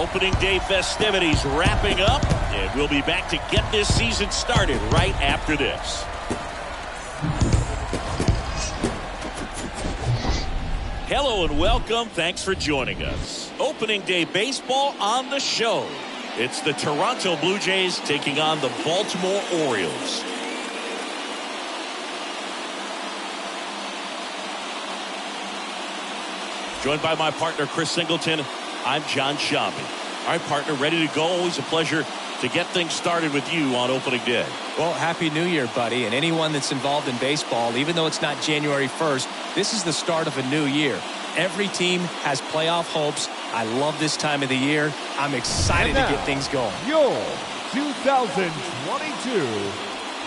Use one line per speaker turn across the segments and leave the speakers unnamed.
Opening day festivities wrapping up, and we'll be back to get this season started right after this. Hello and welcome. Thanks for joining us. Opening day baseball on the show. It's the Toronto Blue Jays taking on the Baltimore Orioles. Joined by my partner, Chris Singleton, I'm John Shambi. All right, partner, ready to go. Always a pleasure to get things started with you on opening day.
Well, Happy New Year, buddy. And anyone that's involved in baseball, even though it's not January 1st, this is the start of a new year. Every team has playoff hopes. I love this time of the year. I'm excited to get things going.
Your 2022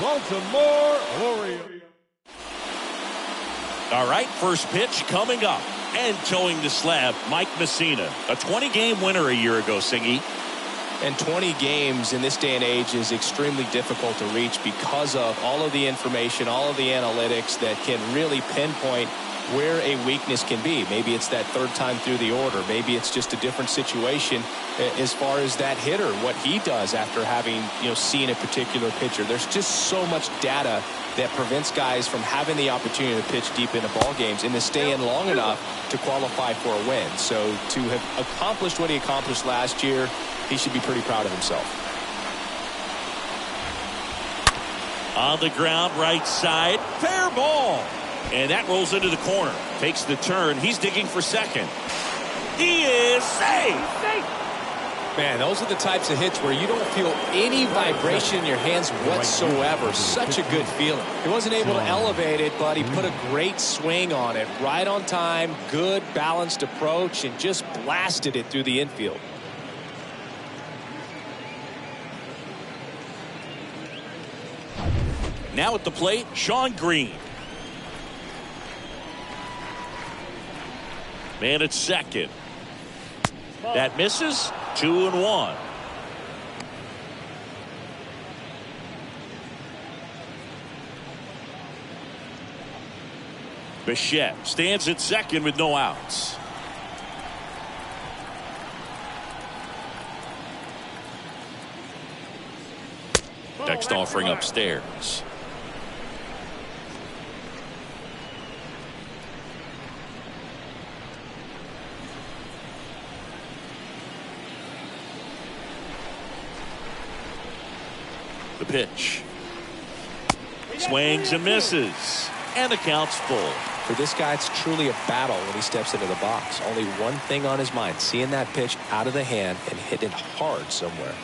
Baltimore Orioles.
All right, first pitch coming up. And towing the slab, Mike Messina. A 20-game winner a year ago, Singy.
And 20 games in this day and age is extremely difficult to reach because of all of the information, all of the analytics that can really pinpoint where a weakness can be. Maybe it's that third time through the order. Maybe it's just a different situation as far as that hitter, what he does after having, seen a particular pitcher. There's just so much data that prevents guys from having the opportunity to pitch deep into ball games and to stay in long enough to qualify for a win. So to have accomplished what he accomplished last year, he should be pretty proud of himself.
On the ground, right side, fair ball. And that rolls into the corner. Takes the turn. He's digging for second. He is safe.
Man, those are the types of hits where you don't feel any vibration in your hands whatsoever. Such a good feeling. He wasn't able to elevate it, but he put a great swing on it. Right on time, good balanced approach, and just blasted it through the infield.
Now at the plate, Sean Green. Man at second. That misses. 2-1. Bichette stands at second with no outs. Next offering upstairs. The pitch. Swings and misses. And the count's full.
For this guy, it's truly a battle when he steps into the box. Only one thing on his mind, seeing that pitch out of the hand and hit it hard somewhere.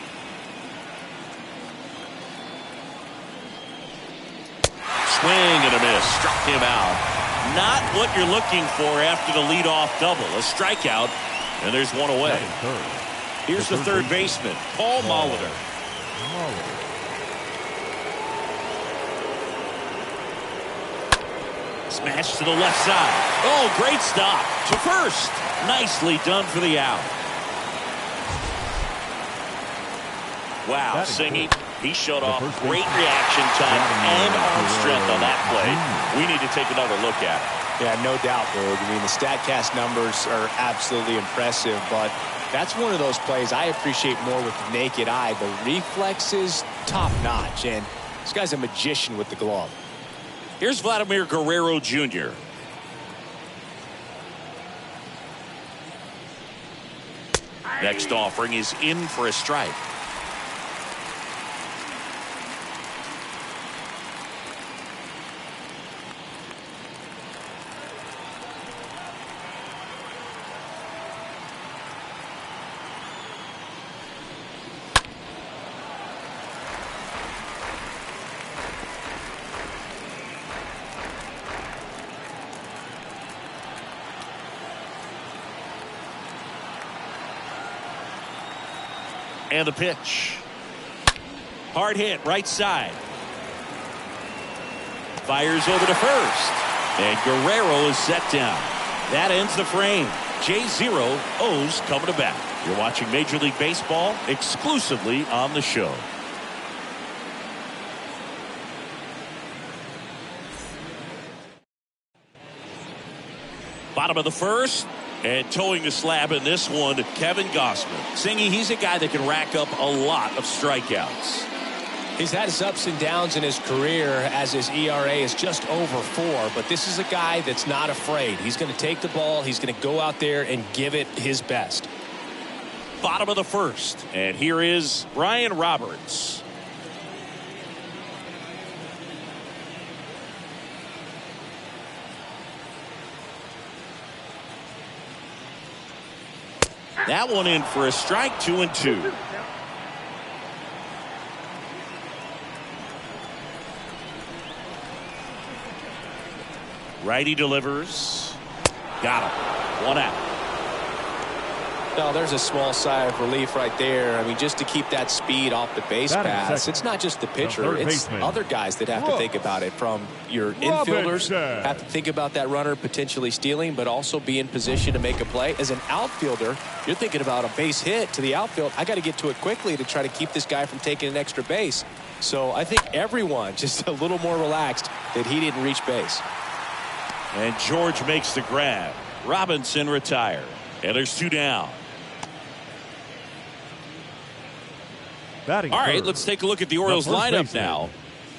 Swing and a miss. Struck him out. Not what you're looking for after the leadoff double. A strikeout, and there's one away. Here's the third baseman, Paul Molitor. Smash to the left side. Oh, great stop to first. Nicely done for the out. Wow, Singy, he showed off great reaction time and arm strength on that play. We need to take another look at it.
Yeah, no doubt, Berg. I mean, the StatCast numbers are absolutely impressive, but that's one of those plays I appreciate more with the naked eye. The reflexes, top notch, and this guy's a magician with the glove.
Here's Vladimir Guerrero Jr. Next offering is in for a strike. And the pitch. Hard hit, right side. Fires over to first. And Guerrero is set down. That ends the frame. J0 O's coming to bat. You're watching Major League Baseball exclusively on the show. Bottom of the first. And towing the slab in this one, Kevin Gossman. Singy, he's a guy that can rack up a lot of strikeouts.
He's had his ups and downs in his career as his ERA is just over 4. But this is a guy that's not afraid. He's going to take the ball. He's going to go out there and give it his best.
Bottom of the first. And here is Brian Roberts. That one in for a strike, 2-2. Righty delivers. Got him. 1 out.
Well, there's a small sigh of relief right there. I mean, just to keep that speed off the base pass. It's not just the pitcher. It's other guys that have to think about it. From your infielders have to think about that runner potentially stealing, but also be in position to make a play. As an outfielder, you're thinking about a base hit to the outfield. I got to get to it quickly to try to keep this guy from taking an extra base. So I think everyone just a little more relaxed that he didn't reach base.
And George makes the grab. Robinson retired. And there's 2 down. All right, let's take a look at the Orioles lineup now.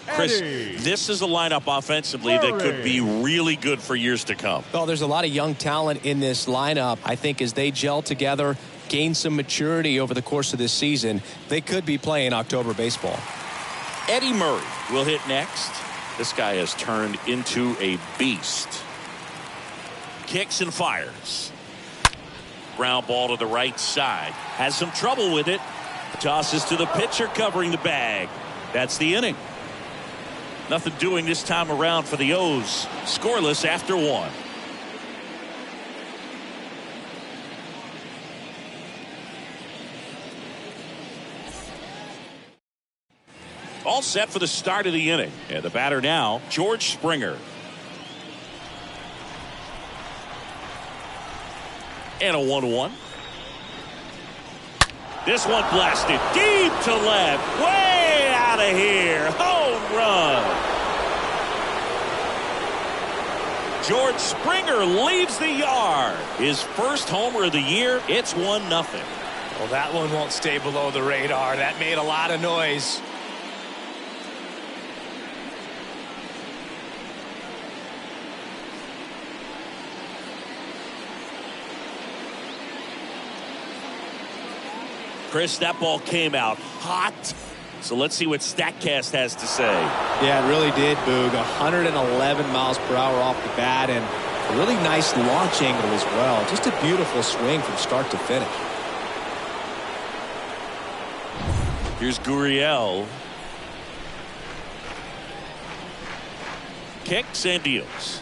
Chris, this is a lineup offensively that could be really good for years to come.
Well, there's a lot of young talent in this lineup. I think as they gel together, gain some maturity over the course of this season, they could be playing October baseball.
Eddie Murray will hit next. This guy has turned into a beast. Kicks and fires. Ground ball to the right side. Has some trouble with it. Tosses to the pitcher covering the bag. That's the inning. Nothing doing this time around for the O's. Scoreless after 1. All set for the start of the inning. And the batter now, George Springer. And a 1-1. This one blasted deep to left. Way out of here. Home run. George Springer leaves the yard. His first homer of the year. It's 1-0.
Well, that one won't stay below the radar. That made a lot of noise.
Chris, that ball came out hot. So let's see what StatCast has to say.
Yeah, it really did, Boog. 111 miles per hour off the bat and a really nice launch angle as well. Just a beautiful swing from start to finish.
Here's Gurriel. Kicks and deals.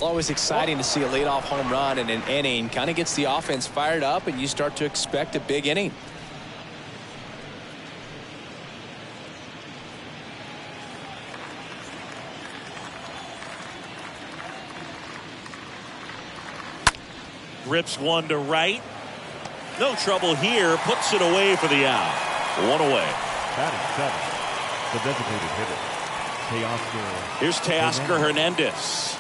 Always exciting to see a leadoff home run in an inning. Kind of gets the offense fired up, and you start to expect a big inning.
Rips one to right. No trouble here. Puts it away for the out. 1 away.
Batting 7, the designated hitter, Teoscar.
Here's Teoscar Hernandez.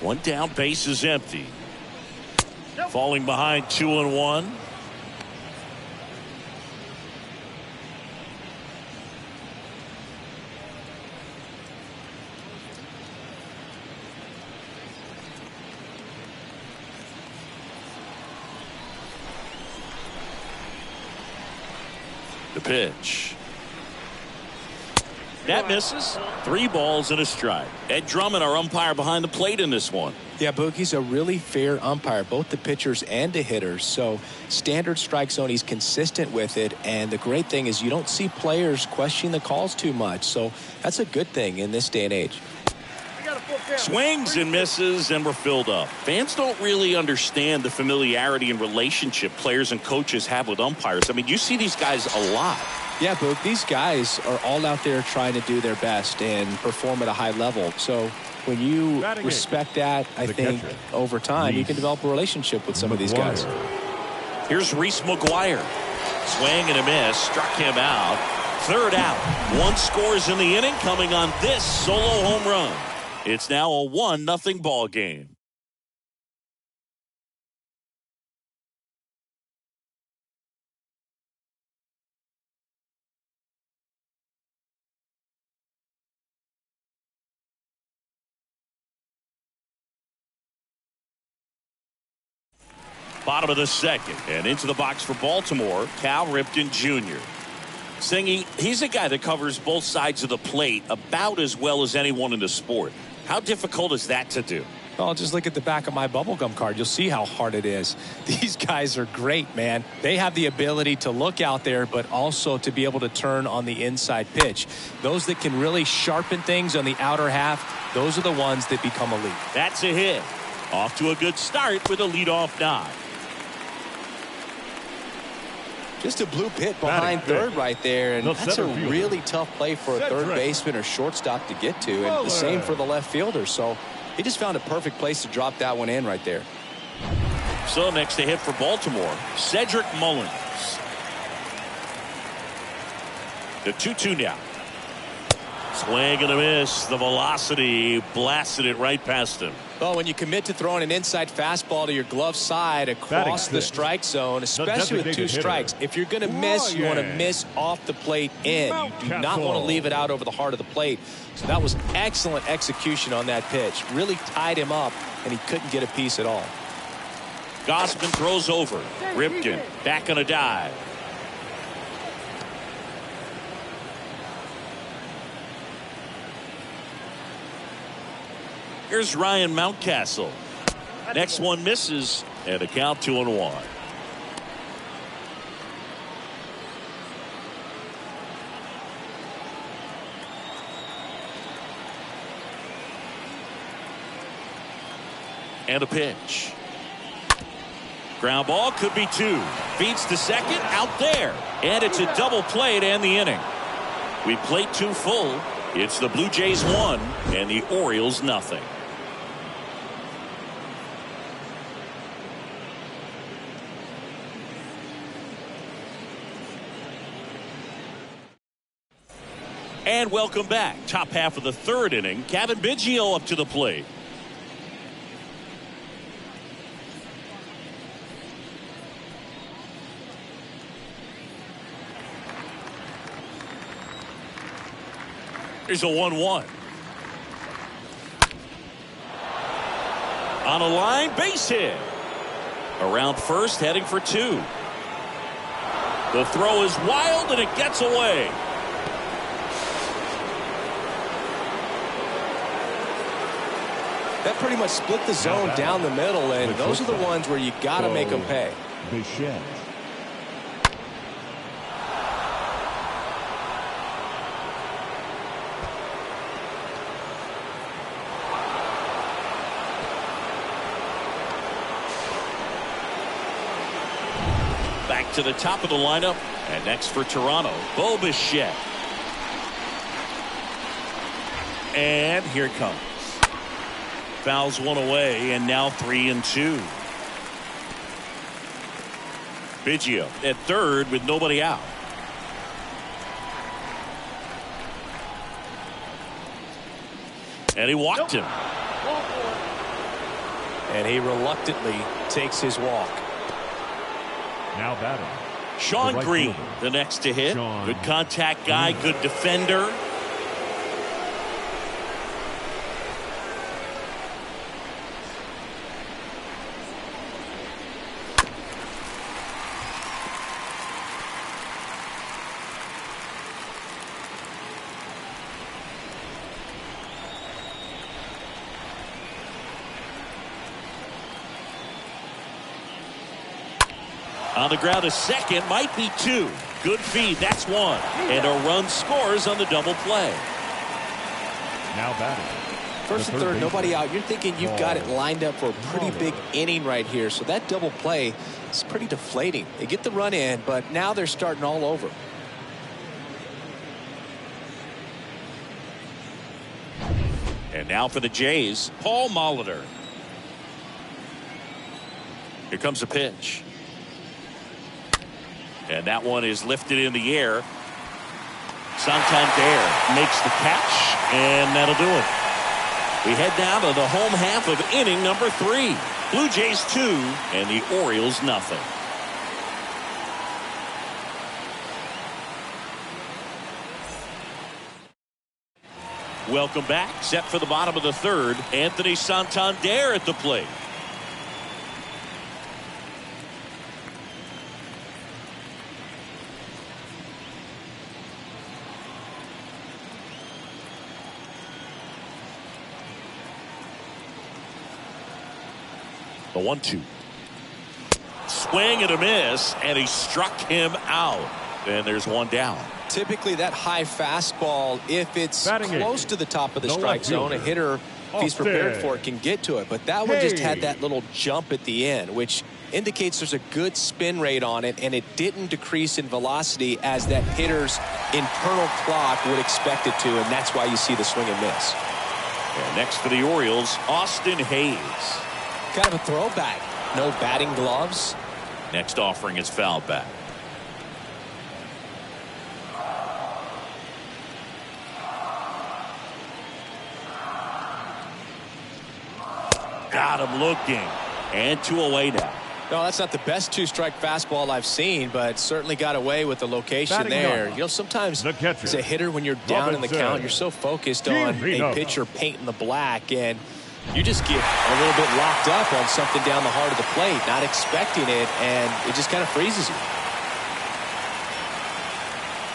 One down, base is empty. Falling behind 2-1. The pitch. That misses. 3 balls and a strike. Ed Drummond, our umpire behind the plate in this one.
Yeah, Boogie's a really fair umpire, both the pitchers and the hitters. So standard strike zone, he's consistent with it. And the great thing is you don't see players questioning the calls too much. So that's a good thing in this day and age.
Swings and misses, and we're filled up. Fans don't really understand the familiarity and relationship players and coaches have with umpires. I mean, you see these guys a lot.
Yeah, Boog, these guys are all out there trying to do their best and perform at a high level. So when you respect that, I think over time you can develop a relationship with some of these guys.
Here's Reese McGuire. Swing and a miss. Struck him out. Third out. One scores in the inning coming on this solo home run. It's now a 1-0 ball game. Bottom of the second, and into the box for Baltimore, Cal Ripken Jr. Singy, he's a guy that covers both sides of the plate about as well as anyone in the sport. How difficult is that to do?
Well, just look at the back of my bubblegum card. You'll see how hard it is. These guys are great, man. They have the ability to look out there, but also to be able to turn on the inside pitch. Those that can really sharpen things on the outer half, those are the ones that become elite.
That's a hit. Off to a good start with a leadoff dive.
Just a blue pit behind third right there, and that's a really tough play for a third baseman or shortstop to get to, and the same for the left fielder. So he just found a perfect place to drop that one in right there.
So next to hit for Baltimore, Cedric Mullins. The 2-2 now. Swing and a miss. The velocity blasted it right past him.
Well, when you commit to throwing an inside fastball to your glove side across the strike zone, especially with two strikes, if you're going to miss, you want to miss off the plate in. You do not want to leave it out over the heart of the plate. So that was excellent execution on that pitch. Really tied him up, and he couldn't get a piece at all.
Gausman throws over. Ripken back on a dive. Here's Ryan Mountcastle. Next one misses, and a count 2-1. And a pitch. Ground ball, could be two. Feeds to second, out there. And it's a double play to end the inning. We played two full. It's the Blue Jays 1 and the Orioles nothing. And welcome back. Top half of the third inning. Kevin Biggio up to the plate. Here's a 1-1. On a line, base hit. Around first, heading for two. The throw is wild, and it gets away.
That pretty much split the zone down the middle, and those are the ones where you got to make them pay.
Back to the top of the lineup, and next for Toronto, Bo Bichette. And here it comes. Fouls one away, and now 3-2. Biggio at third with nobody out. And he walked him.
And he reluctantly takes his walk.
Now batting.
Sean Green, the next to hit. Good contact guy, good defender. On the ground, a second, might be two. Good feed, that's one. And a run scores on the double play.
Now batting.
First and third, nobody out. You're thinking you've got it lined up for a pretty big inning right here. So that double play is pretty deflating. They get the run in, but now they're starting all over.
And now for the Jays, Paul Molitor. Here comes a pitch. And that one is lifted in the air. Santander makes the catch, and that'll do it. We head now to the home half of inning number 3. Blue Jays 2 and the Orioles nothing. Welcome back. Set for the bottom of the 3rd. Anthony Santander at the plate. The 1-2. Swing and a miss, and he struck him out. And there's one down.
Typically that high fastball, if it's close to the top of the strike zone, a hitter, if he's prepared for it, can get to it. But that one just had that little jump at the end, which indicates there's a good spin rate on it, and it didn't decrease in velocity as that hitter's internal clock would expect it to, and that's why you see the swing and miss.
And next for the Orioles, Austin Hayes.
Kind of a throwback. No batting gloves.
Next offering is fouled back. Got him looking. And 2 away now.
No, that's not the best 2-strike fastball I've seen, but certainly got away with the location
Batting
there.
up.
You know, sometimes as a hitter, when you're down in the count, you're so focused on a pitcher painting the black, and you just get a little bit locked up on something down the heart of the plate, not expecting it, and it just kind of freezes you.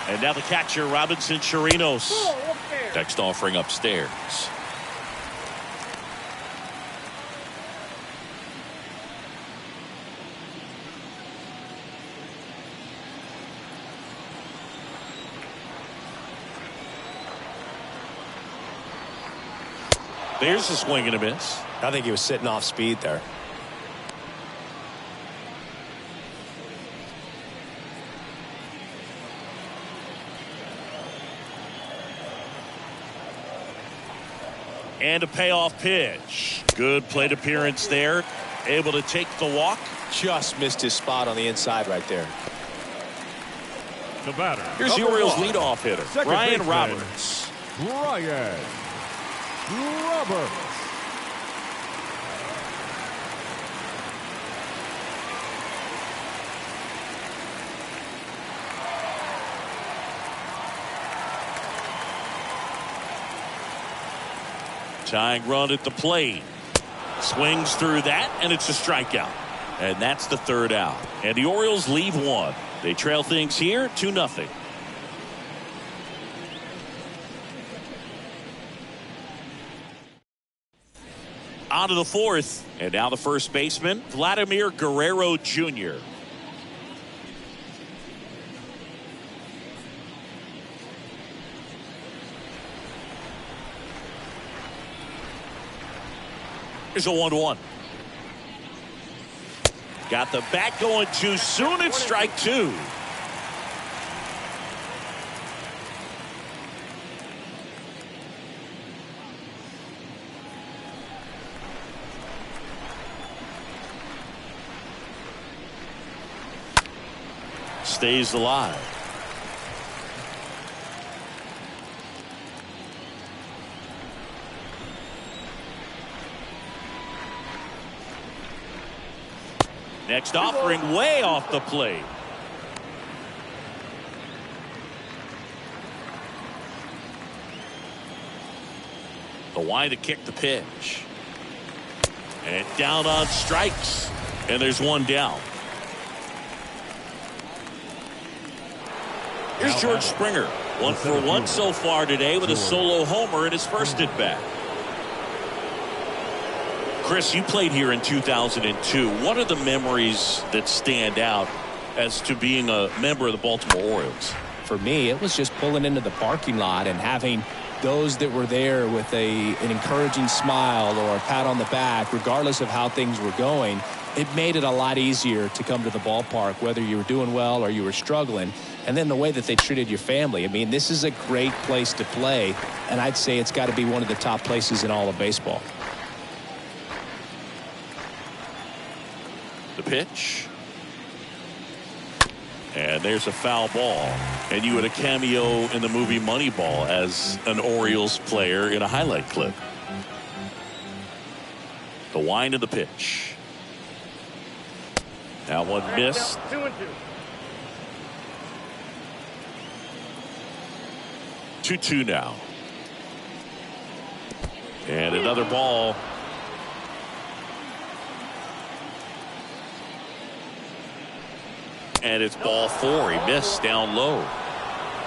And now the catcher, Robinson Chirinos. Next offering upstairs. There's a swing and a miss.
I think he was sitting off speed there.
And a payoff pitch. Good plate appearance there. Able to take the walk.
Just missed his spot on the inside right there.
The batter.
Here's the Orioles leadoff hitter, Ryan Roberts.
Ryan Roberts.
Tying run at the plate. Swings through that, and it's a strikeout. And that's the 3rd out. And the Orioles leave 1. They trail things here 2-0. On to the 4th. And now the first baseman, Vladimir Guerrero Jr. Here's a 1-1. Got the bat going too soon. It's strike 2. Stays alive. Next offering way off the plate. The wind to kick the pitch. And down on strikes. And there's one down. Here's George Springer. 1 for 1 so far today with a solo homer in his first at bat. Chris, you played here in 2002. What are the memories that stand out as to being a member of the Baltimore Orioles?
For me, it was just pulling into the parking lot and having those that were there with an encouraging smile or a pat on the back, regardless of how things were going. It made it a lot easier to come to the ballpark, whether you were doing well or you were struggling. And then the way that they treated your family. I mean, this is a great place to play, and I'd say it's got to be one of the top places in all of baseball.
The pitch. And there's a foul ball. And you had a cameo in the movie Moneyball as an Orioles player in a highlight clip. The wind of the pitch. Now one missed. 2-2 now. And another ball. And it's ball 4. He missed down low.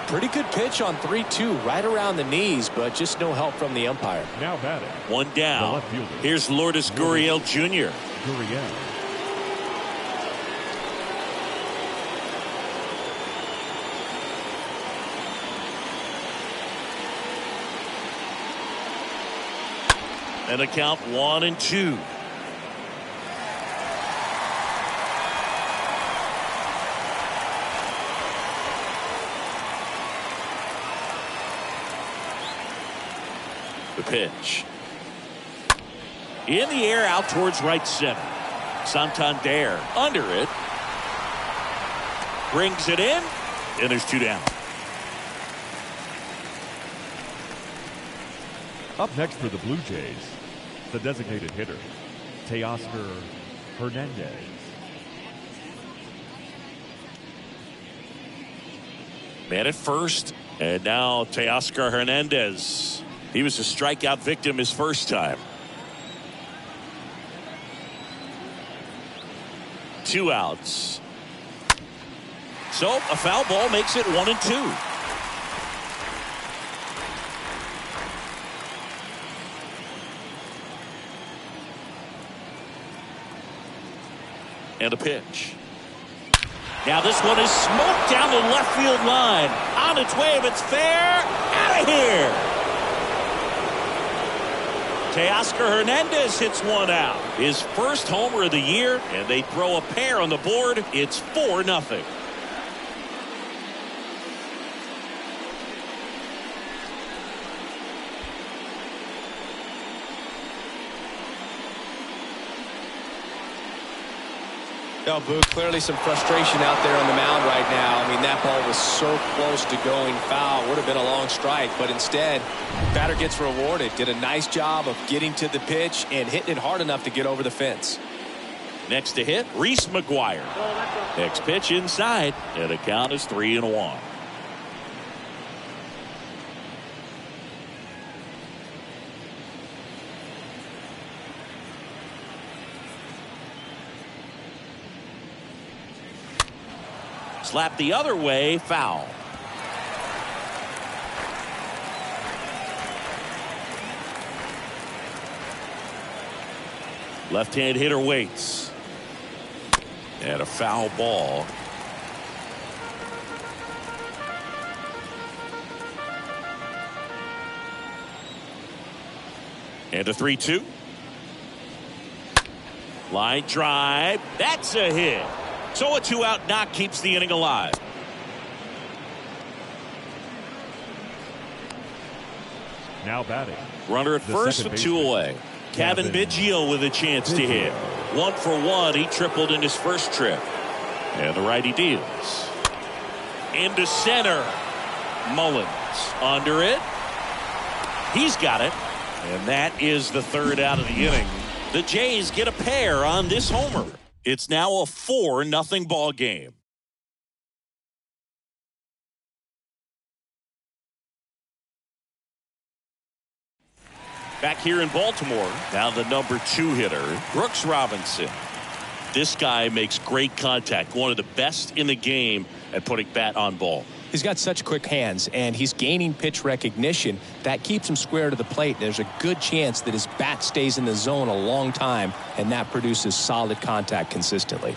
Pretty good pitch on 3-2, right around the knees, but just no help from the umpire.
Now batting.
One down. Here's Lourdes Gurriel Jr.
Gurriel.
And a count 1-2. The pitch. In the air out towards right center. Santander under it. Brings it in. And there's 2 down.
Up next for the Blue Jays, the designated hitter, Teoscar Hernandez.
Man at first. And now Teoscar Hernandez. He was a strikeout victim his first time. 2 outs. So a foul ball makes it 1-2. And a pitch. Now this one is smoked down the left field line. On its way, if it's fair, out of here. Teoscar Hernandez hits one out. His first homer of the year, and they throw a pair on the board. It's 4-0.
No, Boo, clearly some frustration out there on the mound right now. I mean, that ball was so close to going foul. Would have been a long strike, but instead, batter gets rewarded. Did a nice job of getting to the pitch and hitting it hard enough to get over the fence.
Next to hit, Reese McGuire. Next pitch inside, and the count is 3-1. Slap the other way, foul. Left-hand hitter waits. And a foul ball. And a 3-2. Line drive. That's a hit. So a 2-out knock keeps the inning alive.
Now batting.
Runner at first with 2 away. Kevin Biggio with a chance to hit. 1 for 1. He tripled in his first trip. And the righty deals. Into center. Mullins under it. He's got it. And that is the 3rd out of the inning. The Jays get a pair on this homer. It's now a 4-0 ball game. Back here in Baltimore, now the number 2 hitter, Brooks Robinson. This guy makes great contact, one of the best in the game at putting bat on ball.
He's got such quick hands, and he's gaining pitch recognition. That keeps him square to the plate. There's a good chance that his bat stays in the zone a long time, and that produces solid contact consistently.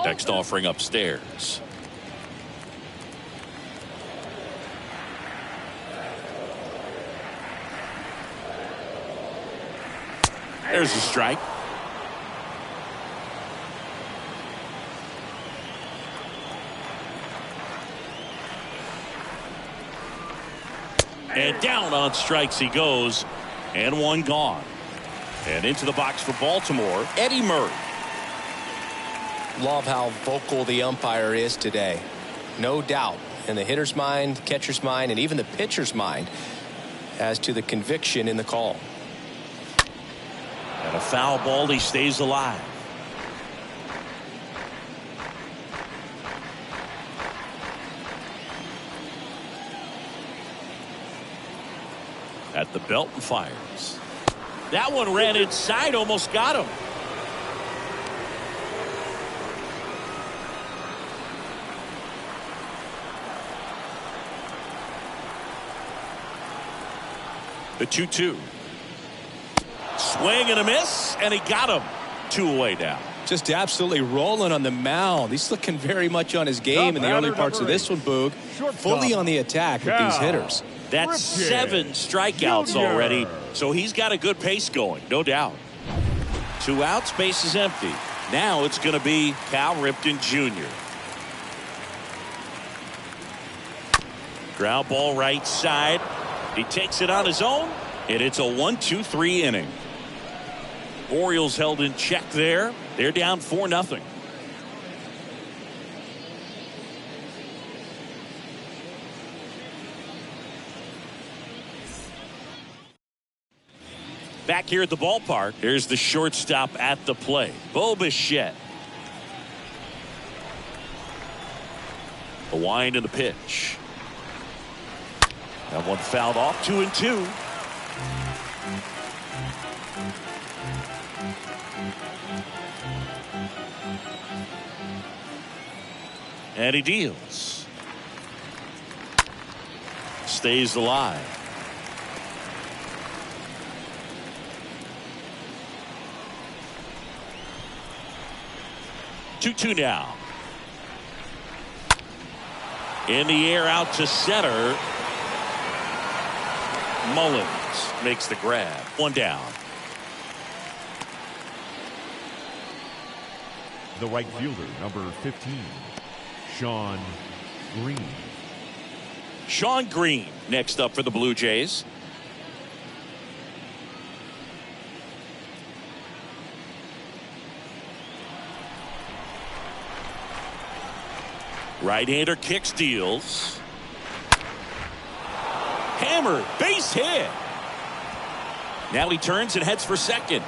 Next offering upstairs. There's a strike. And down on strikes he goes. And one gone. And into the box for Baltimore, Eddie Murray.
Love how vocal the umpire is today. No doubt in the hitter's mind, catcher's mind, and even the pitcher's mind as to the conviction in the call.
And a foul ball. He stays alive. At the belt and fires. That one ran inside, almost got him. The 2-2. Swing and a miss, and he got him. 2 away now.
Just absolutely rolling on the mound. He's looking very much on his game in the early parts of this one, Boog. Fully on the attack with these hitters.
That's 7 strikeouts already, so he's got a good pace going, no doubt. 2 outs, base is empty. Now it's going to be Cal Ripken Jr. Ground ball right side. He takes it on his own, and it's a 1-2-3 inning. Orioles held in check there. They're down 4-0. Back here at the ballpark, here's the shortstop at the plate, Bo Bichette. The wind and the pitch. That one fouled off. 2-2. And he deals. Stays alive. Two now. In the air out to center. Mullins makes the grab. 1 down.
The right fielder, number 15, Shawn Green.
Shawn Green next up for the Blue Jays. Right-hander kicks, deals. Hammered, base hit. Now he turns and heads for second.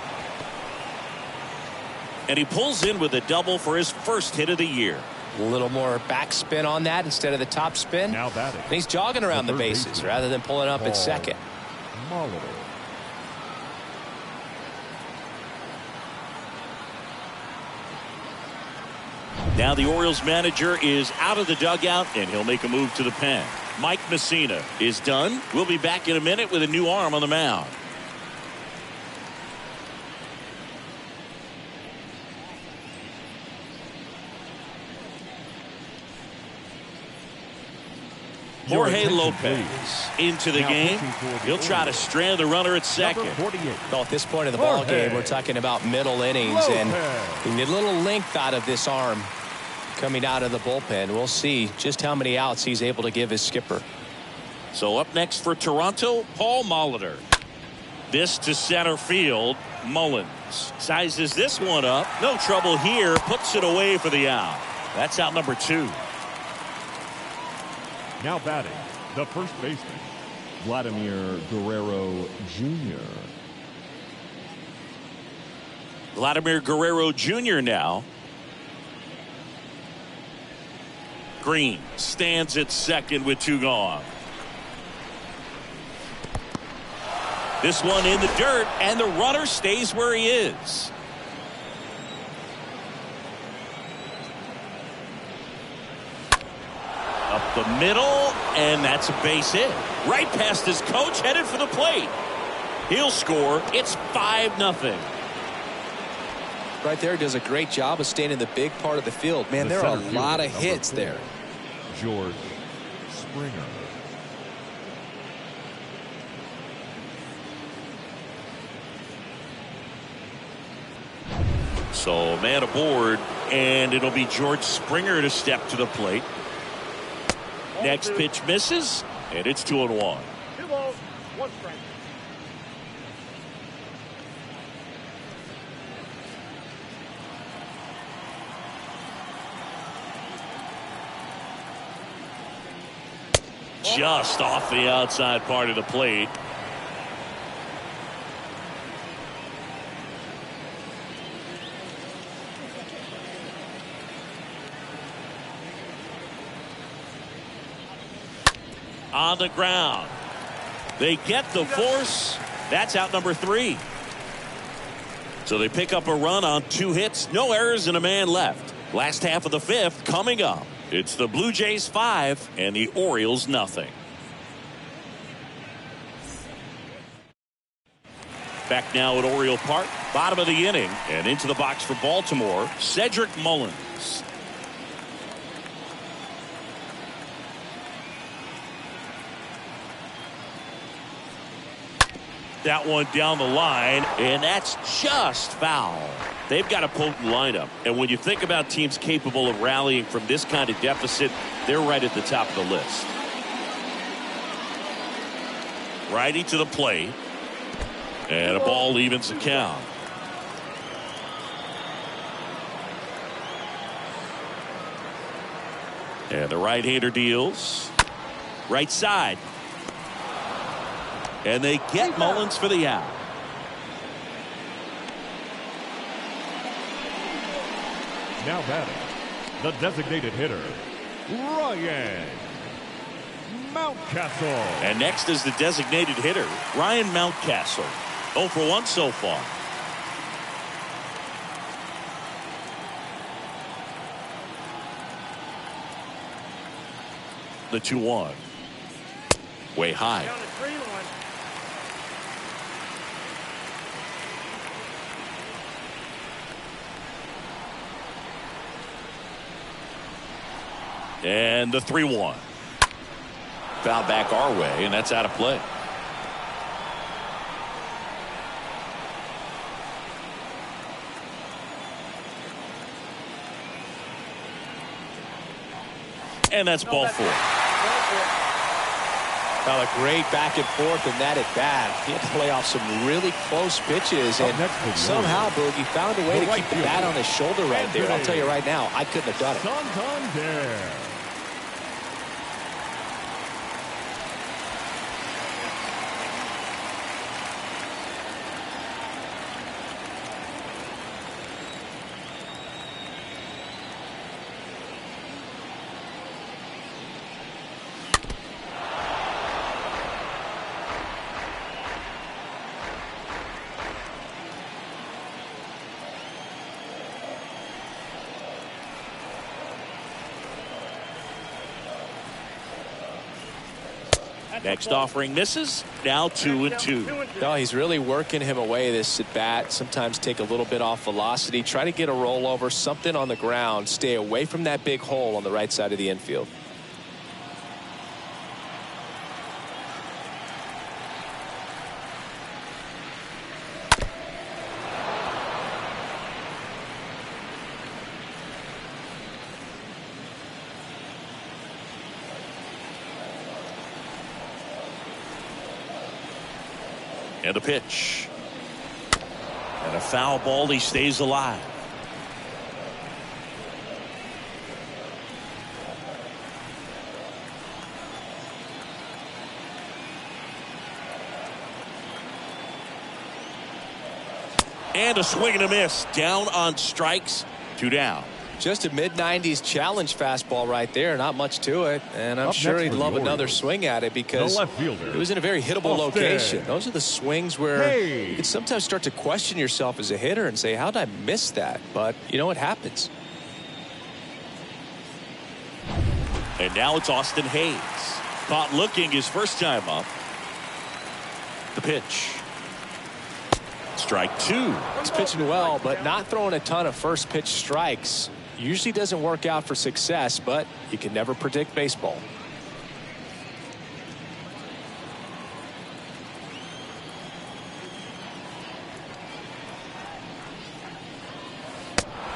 And he pulls in with a double for his first hit of the year.
A little more backspin on that instead of the top spin.
Now batting.
And he's jogging around the bases rather than pulling up at second.
Molitor.
Now the Orioles manager is out of the dugout, and he'll make a move to the pen. Mike Messina is done. We'll be back in a minute with a new arm on the mound. Jorge Lopez into the game. He'll try to strand the runner at second.
Well, at this point of the ball game, we're talking about middle innings, and we need a little length out of this arm coming out of the bullpen. We'll see just how many outs he's able to give his skipper.
So up next for Toronto, Paul Molitor. This to center field. Mullins sizes this one up. No trouble here. Puts it away for the out. That's out number 2.
Now batting, the first baseman, Vladimir Guerrero Jr.
Vladimir Guerrero Jr. now. Green stands at second with 2 gone. This one in the dirt, and the runner stays where he is. Up the middle, and that's a base hit. Right past his coach, headed for the plate. He'll score. It's 5-0.
Right there, does a great job of staying in the big part of the field. Man, there are a lot of hits there.
George Springer.
So man aboard, and it'll be George Springer to step to the plate. Next pitch misses, and it's 2-1.
2 balls, 1 strike.
just off the outside part of the plate. On the ground. They get the force. That's out number 3. So they pick up a run on 2 hits, no errors, and a man left. Last half of the 5th coming up. It's the Blue Jays 5 and the Orioles nothing. Back now at Oriole Park, bottom of the inning, and into the box for Baltimore, Cedric Mullins. That one down the line, and that's just foul. They've got a potent lineup, and when you think about teams capable of rallying from this kind of deficit, they're right at the top of the list. Righty to the plate, and a ball evens the count. And the right-hander deals. Right side. And they get Mullins for the out.
Now batting, the designated hitter, Ryan Mountcastle.
And next is the designated hitter, Ryan Mountcastle. 0 for 1 so far. The 2-1. Way high.
Down the 3-1.
And the 3-1. Foul back our way, and that's out of play. And that's ball 4.
Well, a great back and forth in that at bat. He had to play off some really close pitches, and somehow Boogie found a way to keep the bat on his shoulder right there. I'll tell you right now, I couldn't have done it.
Santander.
Next offering misses. Now 2-2.
No, he's really working him away this at bat. Sometimes take a little bit off velocity. Try to get a rollover, something on the ground. Stay away from that big hole on the right side of the infield.
And a pitch. And a foul ball. He stays alive. And a swing and a miss. Down on strikes. 2 down.
Just a mid-90s challenge fastball right there. Not much to it. And I'm sure he'd love another swing at it because it was in a very hittable location. Those are the swings where you can sometimes start to question yourself as a hitter and say, how did I miss that? But, you know, it happens.
And now it's Austin Hayes. Caught looking his first time up. The pitch. Strike 2.
He's pitching well, but not throwing a ton of first pitch strikes. Usually doesn't work out for success, but you can never predict baseball.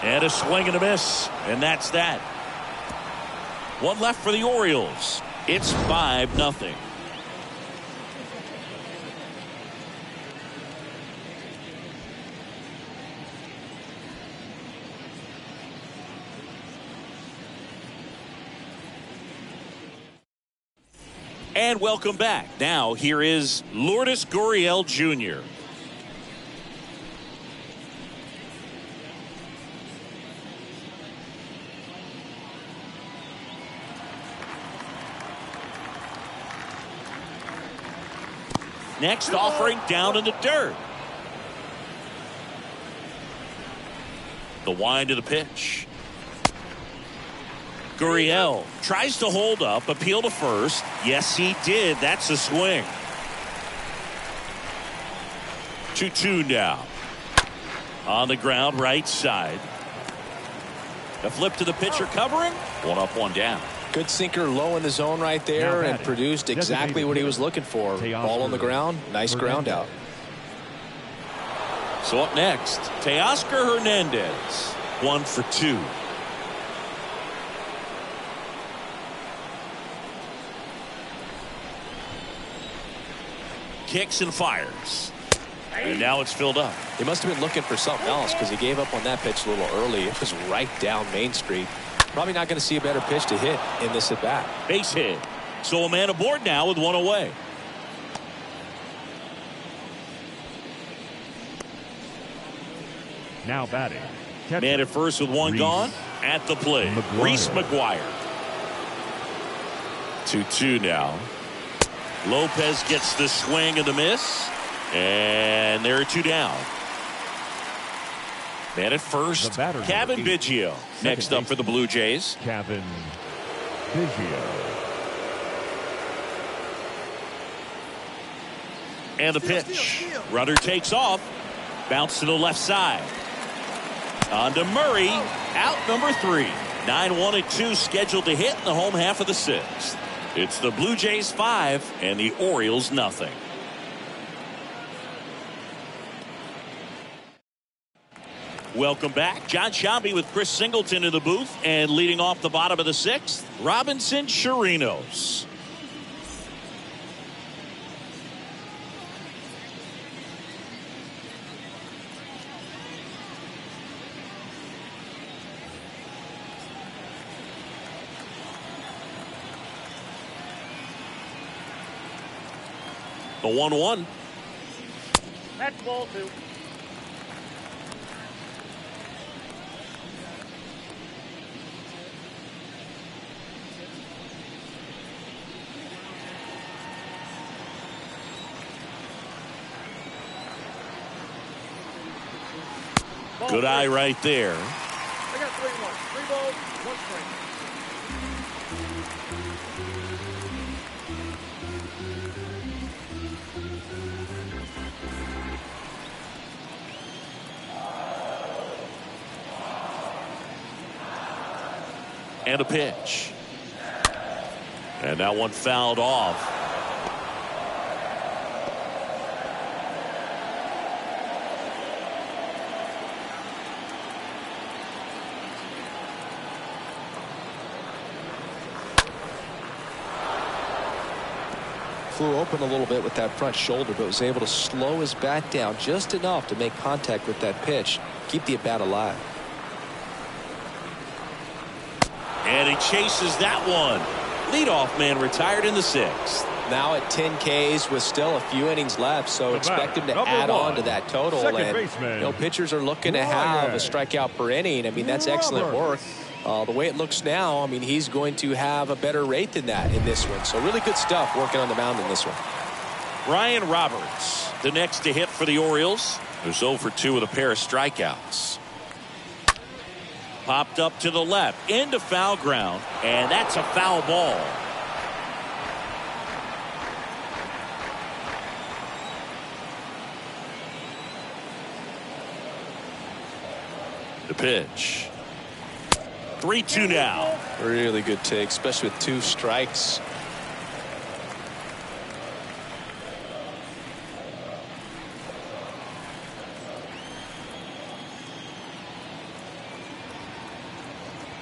And a swing and a miss. And that's that. One left for the Orioles. It's 5-0. And welcome back. Now here is Lourdes Gurriel Jr. Next offering down in the dirt. The wind of the pitch. Gurriel tries to hold up, appeal to first. Yes, he did. That's a swing. 2-2 now. On the ground, right side. A flip to the pitcher covering. One up, one down.
Good sinker low in the zone right there and produced exactly what he was looking for. Ball on the ground. Nice ground out.
So up next, Teoscar Hernandez. 1 for 2. Kicks and fires. And now it's filled up.
He must have been looking for something else because he gave up on that pitch a little early. It was right down Main Street. Probably not going to see a better pitch to hit in this at bat.
Base hit. So a man aboard now with one away.
Now batting. Catcher.
Man at first with one gone. At the plate, Reese McGuire. 2-2 now. Lopez gets the swing and the miss. And there are 2 down. Man at first, Kevin Biggio. Next up for the Blue Jays.
Kevin Biggio.
And the pitch. Runner takes off. Bounce to the left side. On to Murray. Out number 3. 9-1-2 scheduled to hit in the home half of the 6th. It's the Blue Jays 5 and the Orioles nothing. Welcome back. John Sciambi with Chris Singleton in the booth, and leading off the bottom of the 6th, Robinson Chirinos. The 1-1.
That's ball 2.
Good eye right there.
I got 3-1. 3 balls, 1 strike.
And a pitch. And that one fouled off.
Flew open a little bit with that front shoulder, but was able to slow his bat down just enough to make contact with that pitch. Keep the at bat alive.
And he chases that one. Leadoff man retired in the 6th.
Now at 10 Ks with still a few innings left, so expect him to add on to that total. And pitchers are looking to have a strikeout per inning. I mean, that's excellent work. The way it looks now, I mean, he's going to have a better rate than that in this one. So really good stuff working on the mound in this one.
Ryan Roberts, the next to hit for the Orioles, who's 0 for 2 with a pair of strikeouts. Popped up to the left, into foul ground, and that's a foul ball. The pitch. 3-2 now.
Really good take, especially with 2 strikes.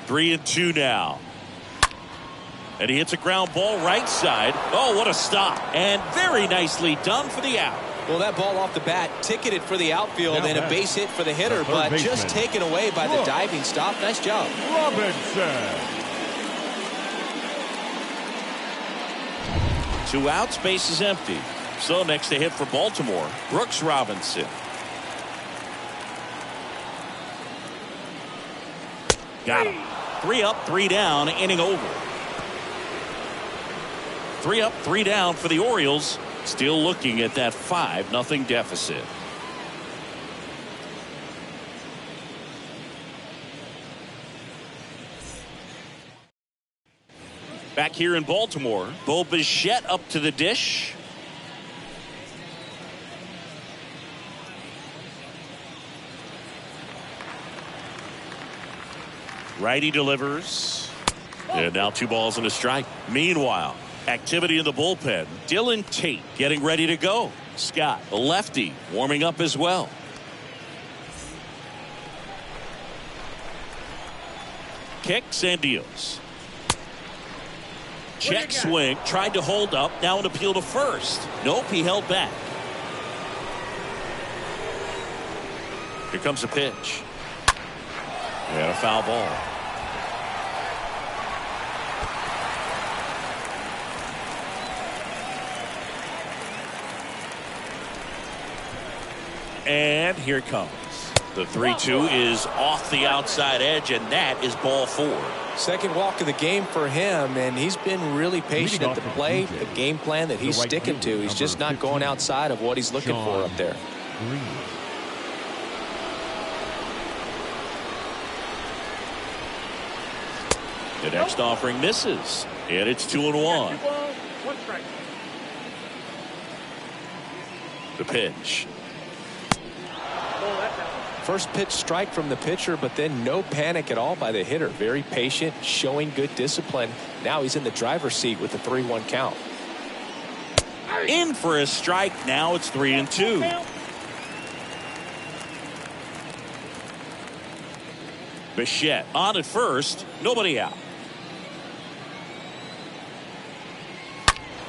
Three and 2 now. And he hits a ground ball right side. Oh, what a stop. And very nicely done for the out.
Well, that ball off the bat ticketed for the outfield and a base hit for the hitter, but just taken away by the diving stop. Nice job.
Robinson.
2 outs, base is empty. So next to hit for Baltimore, Brooks Robinson. Got him. 3 up, 3 down, inning over. 3 up, 3 down for the Orioles. Still looking at that 5-0 deficit. Back here in Baltimore, Bo Bichette up to the dish. Righty delivers. And now 2 balls and a strike. Meanwhile, activity in the bullpen. Dylan Tate getting ready to go. Scott, the lefty, warming up as well. Kicks and deals. Check swing. Tried to hold up. Now an appeal to first. Nope, he held back. Here comes a pitch. And a foul ball. And here it comes. The 3-2 is off the outside edge, and that is ball 4.
Second walk of the game for him, and he's been really patient at the plate. The game plan that he's sticking to. He's just not going outside of what he's looking for up there.
The next offering misses, and it's 2-1.
2 balls, 1 strike.
The pitch.
Oh, that's out.
First pitch strike from the pitcher, but then no panic at all by the hitter. Very patient, showing good discipline. Now he's in the driver's seat with the 3-1 count.
In for a strike. Now it's 3-2. Bichette on at first. Nobody out.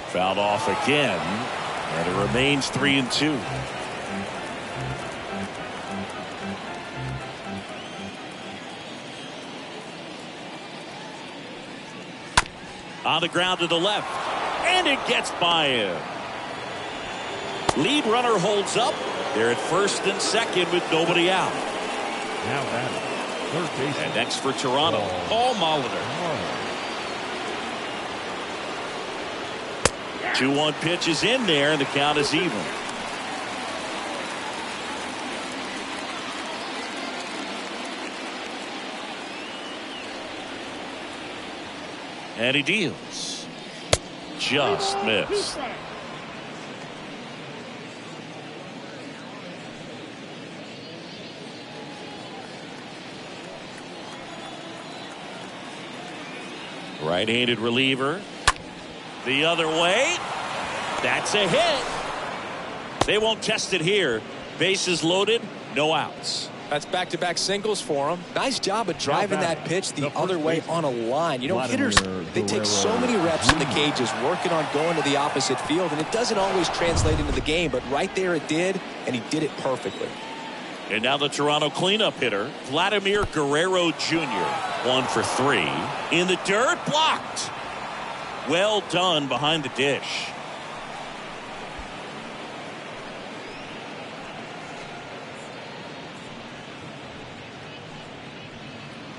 Fouled off again, and it remains 3-2. On the ground to the left, and it gets by him. Lead runner holds up. They're at first and second with nobody out.
Now batting, third base.
And next for Toronto, Paul Molitor. 2-1 pitch is in there, and the count is even. And he deals. Just missed. Right-handed reliever. The other way. That's a hit. They won't test it here. Bases loaded, no outs.
That's back-to-back singles for him. Nice job of driving that pitch the other way on a line. You know, hitters, they take so many reps in the cages working on going to the opposite field, and it doesn't always translate into the game, but right there it did, and he did it perfectly.
And now the Toronto cleanup hitter, Vladimir Guerrero Jr. 1 for 3. In the dirt, blocked. Well done behind the dish.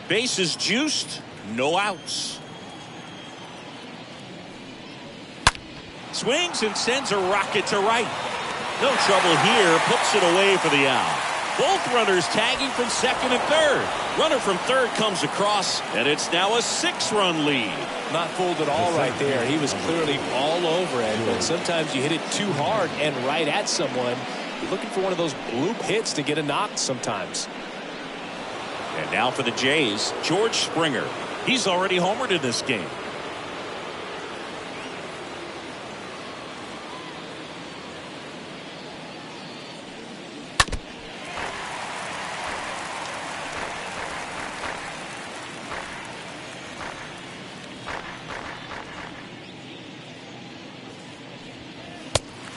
Bases juiced, no outs. Swings and sends a rocket to right. No trouble here, puts it away for the out. Both runners tagging from second and third. Runner from third comes across, and it's now a 6-run lead.
Not fooled at all right there. He was clearly all over it, but sometimes you hit it too hard and right at someone. You're looking for one of those bloop hits to get a knock sometimes.
And now for the Jays, George Springer. He's already homered in this game.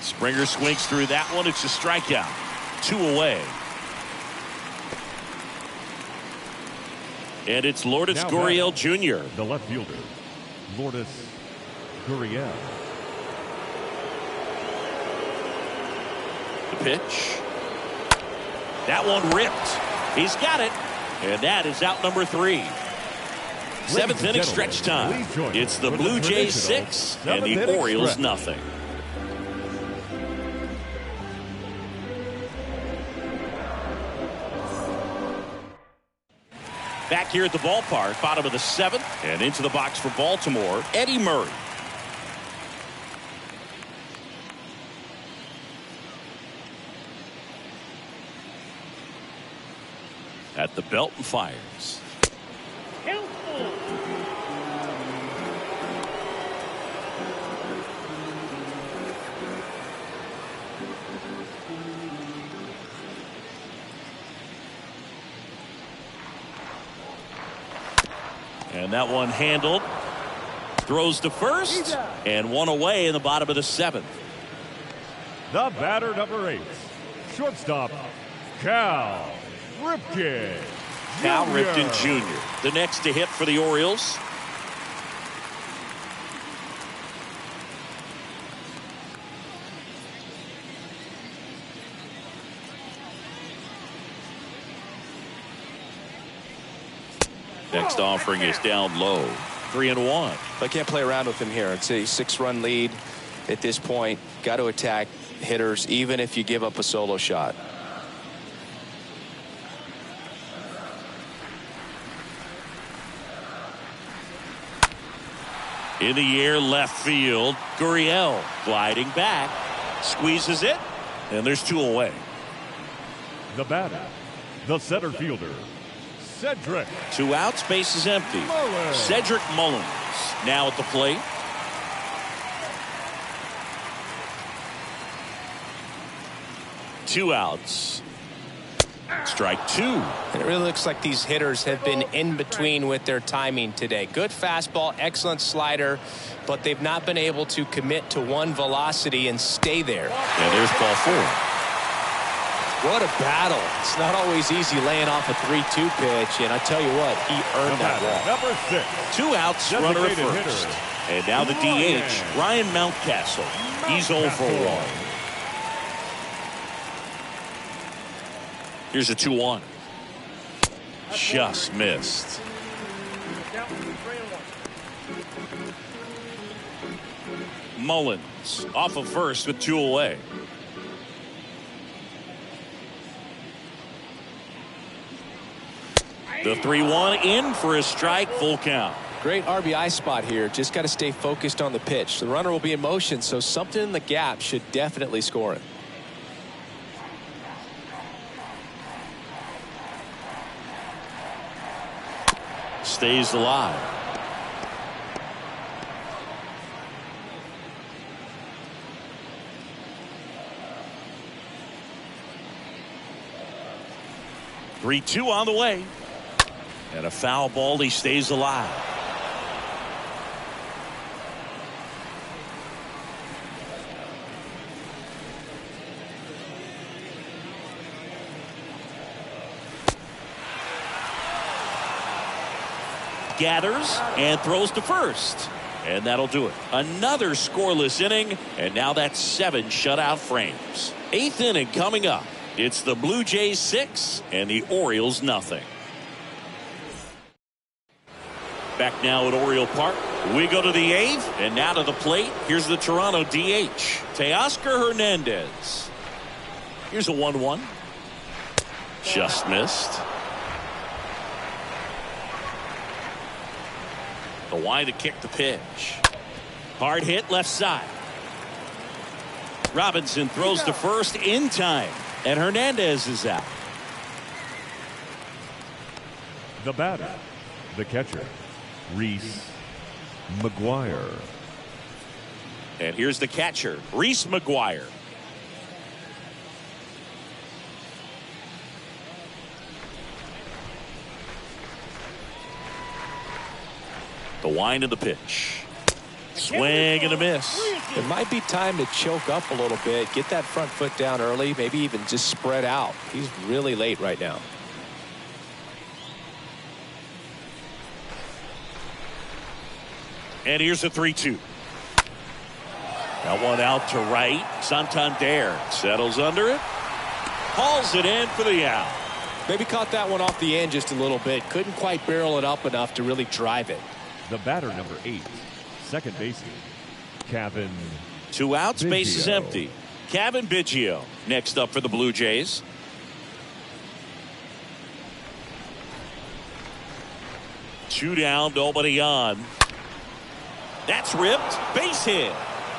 Springer swings through that one. It's a strikeout. 2 away. And it's Lourdes Gurriel Jr.
The left fielder, Lourdes Gurriel.
pitch. That one ripped. He's got it. And that is out number 3. Seventh inning stretch time. It's the Blue Jays 6 and the Orioles nothing. Back here at the ballpark, bottom of the 7th, and into the box for Baltimore, Eddie Murray. At the belt and fires. And that one handled. Throws to first. And one away in the bottom of the 7th.
The batter, number 8. Shortstop, Cal Ripken.
Cal Ripken Jr. The next to hit for the Orioles. Next offering is down low. 3-1.
I can't play around with him here. It's a 6-run lead at this point. Got to attack hitters even if you give up a solo shot.
In the air, left field. Gurriel gliding back. Squeezes it. And there's 2 away.
The batter, the center fielder, Cedric.
2 outs, base is empty.
Mullins.
Cedric Mullins now at the plate. Two outs. Strike 2.
And it really looks like these hitters have been in between with their timing today. Good fastball, excellent slider, but they've not been able to commit to one velocity and stay there.
And there's ball 4.
What a battle. It's not always easy laying off a 3-2 pitch, and I tell you what, he earned that walk.
Number 6.
2 outs, runner at
Designated
first.
hitter.
And now the DH, Ryan Mountcastle. He's 0 for 1. Here's a 2-1. Just missed. Mullins off of first with 2 away. The 3-1 in for a strike, full count.
Great RBI spot here. Just got to stay focused on the pitch. The runner will be in motion, so something in the gap should definitely score it.
Stays alive. Three-two on the way. And a foul ball. He stays alive. Gathers and throws to first. And that'll do it. Another scoreless inning. And now that's 7 shutout frames. 8th inning coming up. It's the Blue Jays 6 and the Orioles nothing. Back now at Oriole Park. We go to the 8th and now to the plate. Here's the Toronto DH, Teoscar Hernandez. Here's a 1-1. Just missed. The wind to kick the pitch. Hard hit left side. Robinson throws to first in time. And Hernandez is out.
The batter, the catcher, Reese McGuire.
And here's the catcher, Reese McGuire. The wind of the pitch. Swing and a miss.
It might be time to choke up a little bit, get that front foot down early, maybe even just spread out. He's really late right now.
And here's a 3-2. Got one out to right. Santander settles under it. Hauls it in for the out.
Maybe caught that one off the end just a little bit. Couldn't quite barrel it up enough to really drive it.
The batter, number 8, second baseman, Kevin.
2 outs,
Biggio.
base is empty. Kevin Biggio next up for the Blue Jays. Two down, nobody on. That's ripped. Base hit.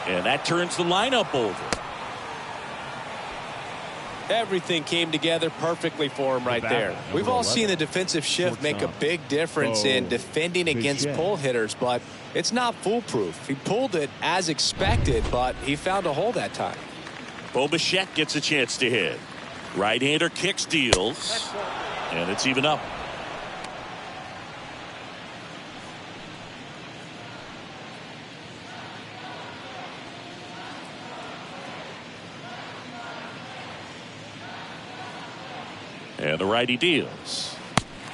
And that turns the lineup over.
Everything came together perfectly for him right there. We've all seen the defensive shift make a big difference in defending against pull hitters, but it's not foolproof. He pulled it as expected, but he found a hole that time.
Bo Bichette gets a chance to hit. Right-hander kicks, deals, and it's even up. And the righty deals.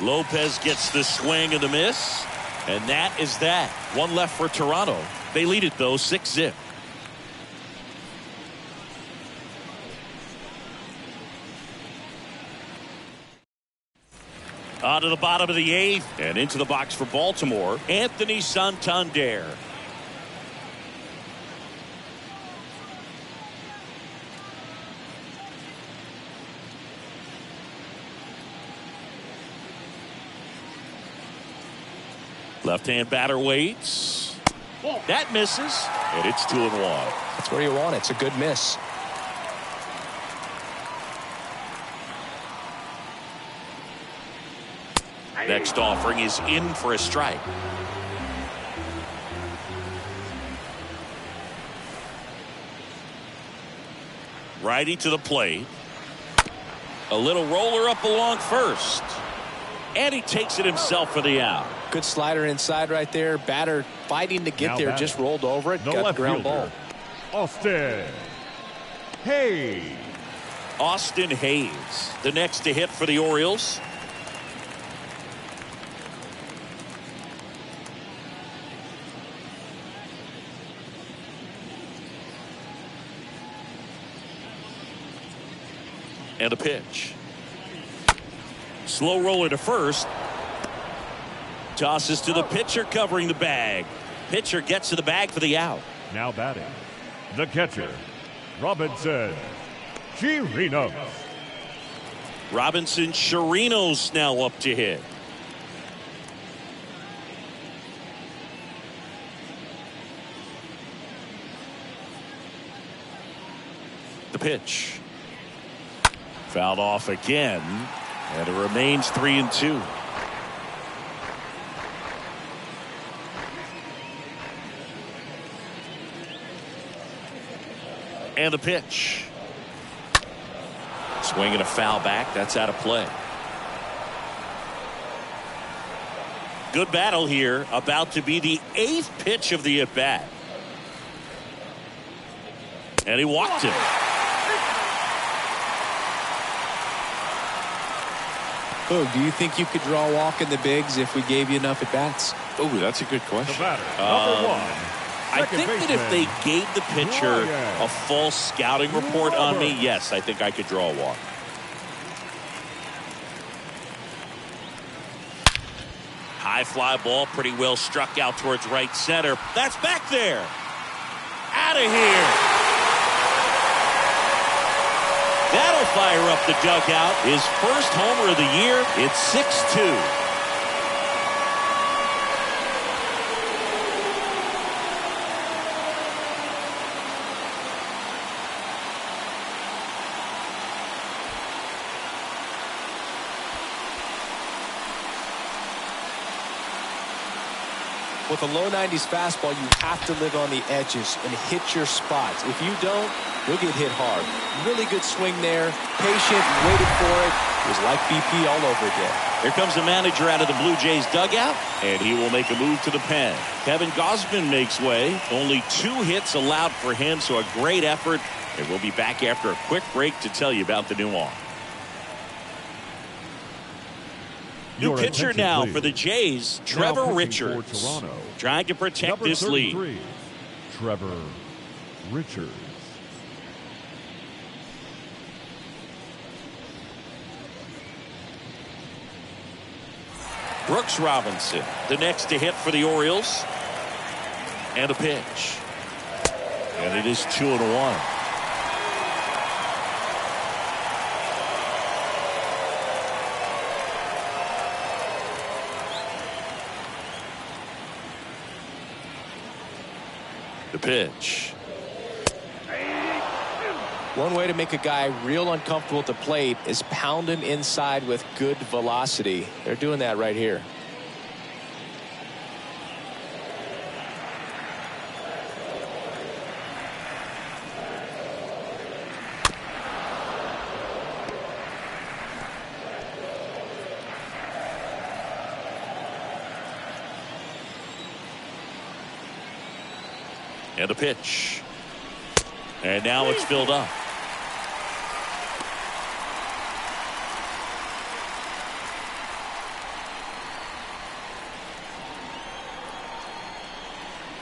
Lopez gets the swing and the miss. And that is that. One left for Toronto. They lead it, though, 6-0. On to the bottom of the 8th. And into the box for Baltimore, Anthony Santander. Left-hand batter waits. That misses, and it's 2-1.
That's where you want it. It's a good miss.
Next offering is in for a strike. Righty to the plate. A little roller up along first. And he takes it himself for the out.
Good slider inside right there. Batter fighting to get there. Just rolled over it. Got the ground ball.
Austin Hayes.
Austin Hayes, the next to hit for the Orioles. And a pitch. Slow roller to first. Tosses to the pitcher covering the bag. Pitcher gets to the bag for the out.
Now batting, the catcher, Robinson Chirinos.
Robinson Chirinos now up to hit. The pitch. Fouled off again. And it remains 3-2. And the pitch. Swinging a foul back. That's out of play. Good battle here. About to be the 8th pitch of the at-bat. And he walked him.
Boog, do you think you could draw a walk in the bigs if we gave you enough at-bats?
Oh, that's a good question.
The batter, number 1.
I think that if they gave the pitcher a full scouting report on me, yes, I think I could draw a walk. High fly ball, pretty well struck out towards right center. That's back there. Out of here. That'll fire up the dugout. His first homer of the year. It's 6-2.
With a low 90s fastball, you have to live on the edges and hit your spots. If you don't, you'll get hit hard. Really good swing there. Patient, waited for it. It was like BP all over again.
Here comes the manager out of the Blue Jays dugout, and he will make a move to the pen. Kevin Gausman makes way. Only 2 hits allowed for him, so a great effort. And we'll be back after a quick break to tell you about the new arm. New pitcher now for the Jays, Trevor Richards, trying to protect this lead.
Trevor Richards.
Brooks Robinson, the next to hit for the Orioles. And a pitch. And it is 2-1. The pitch.
One way to make a guy real uncomfortable at the plate is pound him inside with good velocity. They're doing that right here.
And a pitch. And now it's filled up.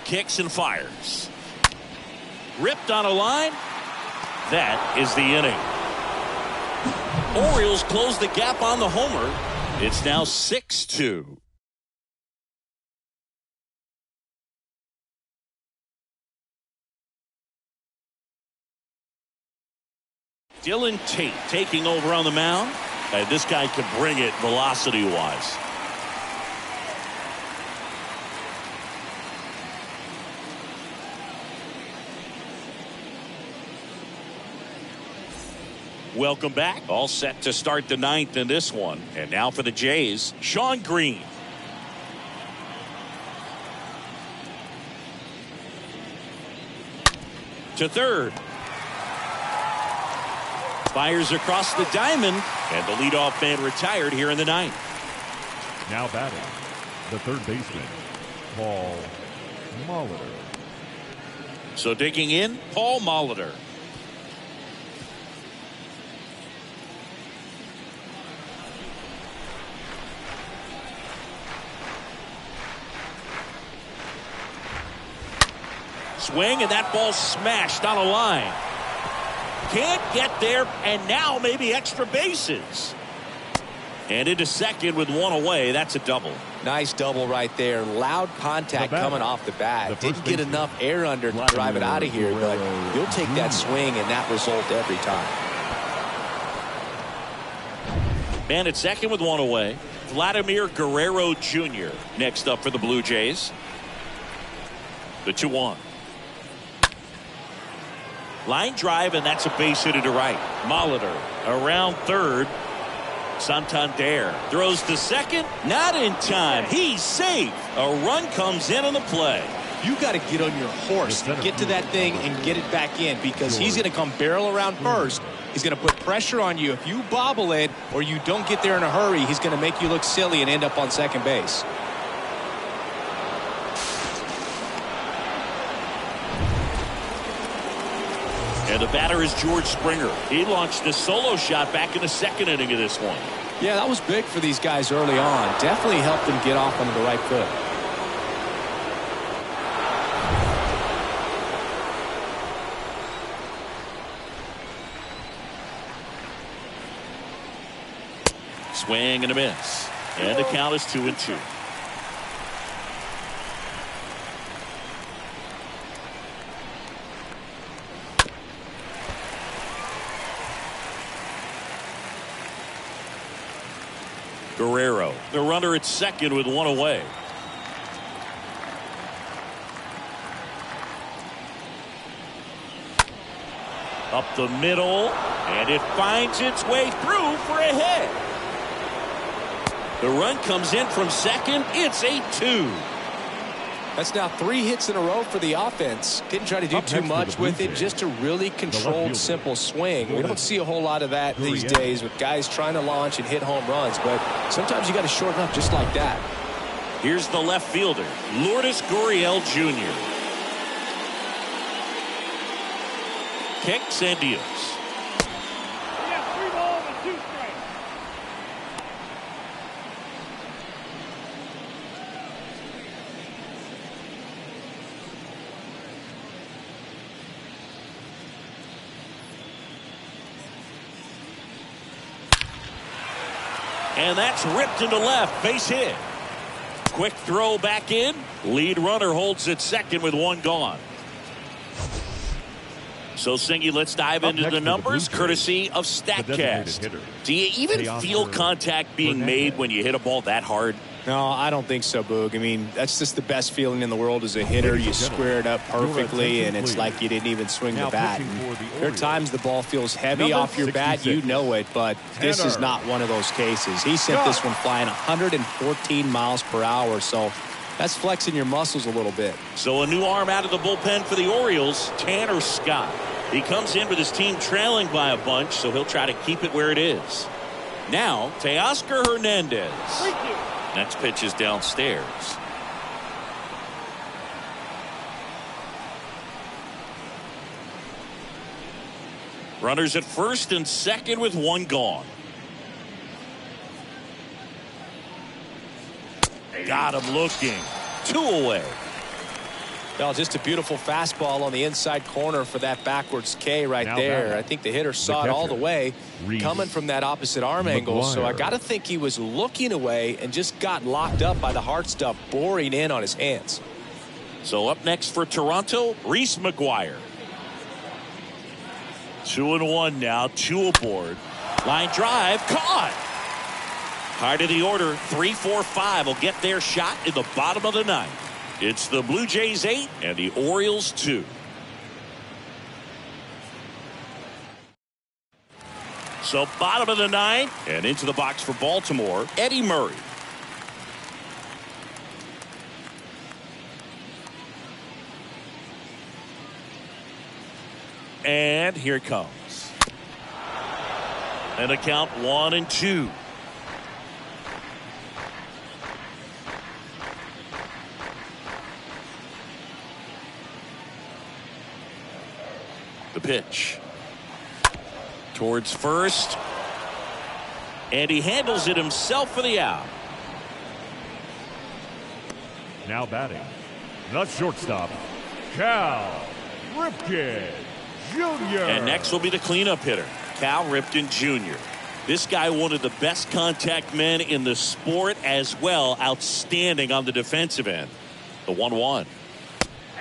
Kicks and fires. Ripped on a line. That is the inning. Orioles close the gap on the homer. It's now 6-2. Dylan Tate taking over on the mound. And this guy can bring it velocity-wise. Welcome back. All set to start the ninth in this one. And now for the Jays, Sean Green. To third. Fires across the diamond, and the leadoff man retired here in the ninth.
Now batting, the third baseman, Paul Molitor.
So digging in, Paul Molitor. Swing, and that ball smashed on a line. Can't get there, and now maybe extra bases. And into second with one away. That's a double.
Nice double right there. Loud contact coming off the bat. Didn't get enough air under to drive it out of here, but you'll take that swing and that result every time.
Man at second with one away. Vladimir Guerrero Jr. next up for the Blue Jays. The 2-1. Line drive, and that's a base hit to right. Molitor around third. Santander throws to second. Not in time. He's safe. A run comes in on the play.
You got to get on your horse, get to that thing, and get it back in, because he's going to come barrel around first. He's going to put pressure on you. If you bobble it or you don't get there in a hurry, he's going to make you look silly and end up on second base.
And the batter is George Springer. He launched a solo shot back in the second inning of this one.
Yeah, that was big for these guys early on. Definitely helped them get off on the right foot.
Swing and a miss. And the count is 2-2. Guerrero, the runner at second with one away. Up the middle, and it finds its way through for a hit. The run comes in from second. It's 8-2.
That's now 3 hits in a row for the offense. Didn't try to do too much with it, just a really controlled, simple swing. We don't see a whole lot of that these days with guys trying to launch and hit home runs, but sometimes you got to shorten up just like that.
Here's the left fielder, Lourdes Gurriel Jr. Kicks and deals.
We have 3 balls and 2 strikes.
And that's ripped into left. Base hit. Quick throw back in. Lead runner holds at second with one gone. So, Singy, let's dive into the numbers courtesy of StatCast. Do you even feel contact being made when you hit a ball that hard?
No, I don't think so, Boog. I mean, that's just the best feeling in the world as a hitter. You square it up perfectly, and it's like you didn't even swing the bat. There are times the ball feels heavy off your bat. You know it, but this is not one of those cases. He sent this one flying 114 miles per hour, so that's flexing your muscles a little bit.
So a new arm out of the bullpen for the Orioles, Tanner Scott. He comes in with his team trailing by a bunch, so he'll try to keep it where it is. Now, Teoscar Hernandez. Next pitch is downstairs. Runners at first and second with one gone. Got him looking. 2 away.
Well, just a beautiful fastball on the inside corner for that backwards K right there. I think the hitter saw it all the way coming from that opposite arm angle. So I got to think he was looking away and just got locked up by the hard stuff boring in on his hands.
So up next for Toronto, Reese McGuire. 2-1 now, 2 aboard. Line drive, caught. High to the order, 3-4-5 will get their shot in the bottom of the 9th. It's the Blue Jays 8 and the Orioles 2. So bottom of the 9th and into the box for Baltimore, Eddie Murray. And here it comes. And a count 1-2. The pitch towards first, and he handles it himself for the out.
Now batting, the shortstop, Cal Ripken Jr.
And next will be the cleanup hitter, Cal Ripken Jr. This guy, one of the best contact men in the sport as well. Outstanding on the defensive end. The 1-1.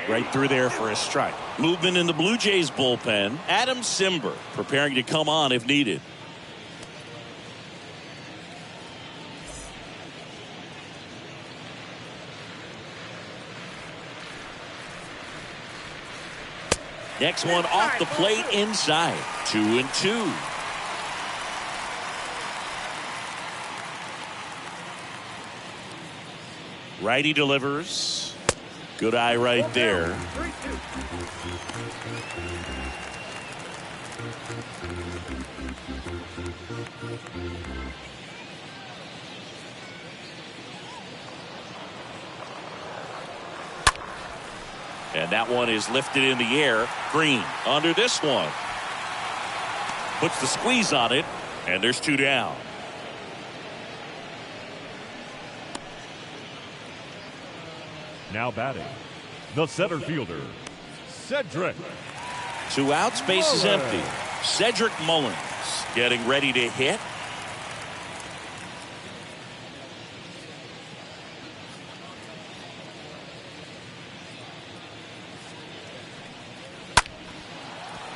Right through there for a strike. Movement in the Blue Jays bullpen. Adam Simber preparing to come on if needed. Next one off the plate inside. 2-2. Righty delivers. Good eye right there. And that one is lifted in the air. Green under this one. Puts the squeeze on it, and there's 2 down.
Now batting, the center fielder, Cedric.
2 outs, base is empty. Cedric Mullins getting ready to hit.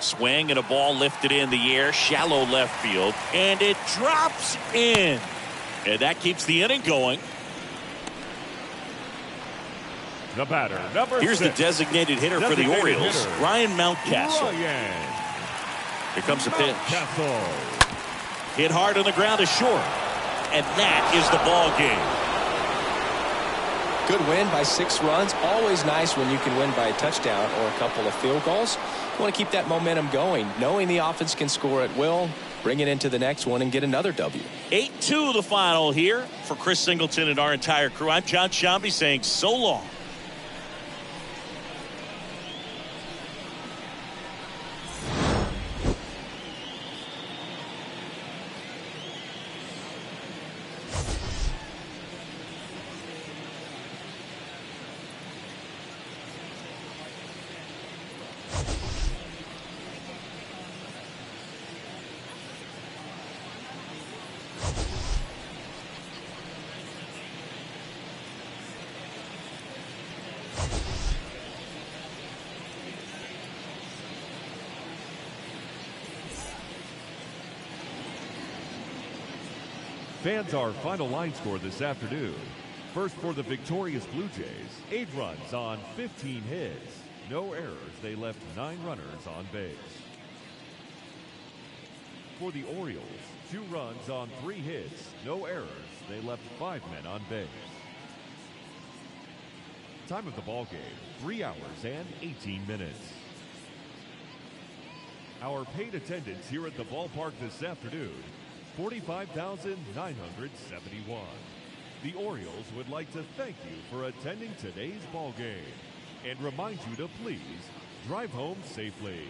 Swing and a ball lifted in the air, shallow left field, and it drops in. And that keeps the inning going.
The batter, number
Here's
6.
the designated hitter for the Orioles, Ryan Mountcastle. Here comes the pitch. Hit hard on the ground is short. And that is the ball game.
Good win by 6 runs. Always nice when you can win by a touchdown or a couple of field goals. You want to keep that momentum going, knowing the offense can score at will, bring it into the next one and get another W.
8-2 the final here. For Chris Singleton and our entire crew, I'm John Shambi saying so long.
Fans, our final line score this afternoon. First for the victorious Blue Jays, 8 runs on 15 hits. No errors, they left 9 runners on base. For the Orioles, 2 runs on 3 hits. No errors, they left 5 men on base. Time of the ball game, 3 hours and 18 minutes. Our paid attendance here at the ballpark this afternoon, 45,971. The Orioles would like to thank you for attending today's ball game and remind you to please drive home safely.